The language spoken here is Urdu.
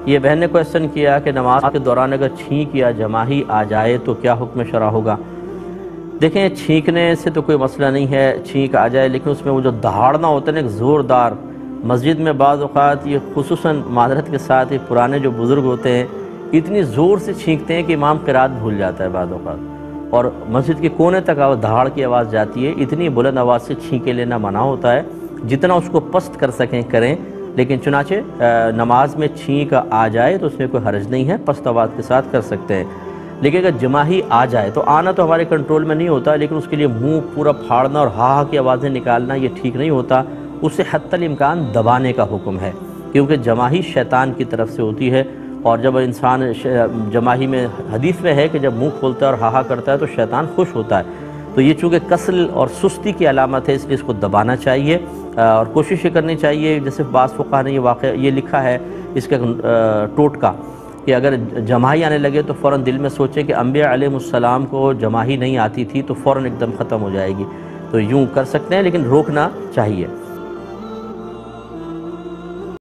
یہ بہن نے کویسچن کیا کہ نماز کے دوران اگر چھینک یا جماہی آ جائے تو کیا حکم شرع ہوگا؟ دیکھیں، چھینکنے سے تو کوئی مسئلہ نہیں ہے، چھینک آ جائے، لیکن اس میں وہ جو دہاڑنا ہوتا ہے نا ایک زوردار، مسجد میں بعض اوقات یہ خصوصاً معذرت کے ساتھ یہ پرانے جو بزرگ ہوتے ہیں اتنی زور سے چھینکتے ہیں کہ امام قرات بھول جاتا ہے بعض اوقات، اور مسجد کے کونے تک دہاڑ کی آواز جاتی ہے۔ اتنی بلند آواز سے چھینکے لینا منع ہوتا ہے، جتنا اس کو پست کر سکیں کریں، لیکن چنانچہ نماز میں چھینک آ جائے تو اس میں کوئی حرج نہیں ہے، پست آواز کے ساتھ کر سکتے ہیں۔ لیکن اگر جماہی آ جائے تو آنا تو ہمارے کنٹرول میں نہیں ہوتا، لیکن اس کے لیے منہ پورا پھاڑنا اور ہاں کی آوازیں نکالنا یہ ٹھیک نہیں ہوتا، اسے حتی الامکان دبانے کا حکم ہے، کیونکہ جماہی شیطان کی طرف سے ہوتی ہے، اور جب انسان جماہی میں حدیث میں ہے کہ جب منہ کھولتا ہے اور ہاہا کرتا ہے تو شیطان خوش ہوتا ہے، تو یہ چونکہ کسل اور سستی کی علامت ہے، اس لیے اس کو دبانا چاہیے اور کوشش یہ کرنی چاہیے۔ جیسے بعض فقہا نے یہ لکھا ہے اس کا ٹوٹکا کہ اگر جماہی آنے لگے تو فوراً دل میں سوچے کہ انبیاء علیہ السلام کو جماہی نہیں آتی تھی تو فوراً ایک دم ختم ہو جائے گی، تو یوں کر سکتے ہیں لیکن روکنا چاہیے۔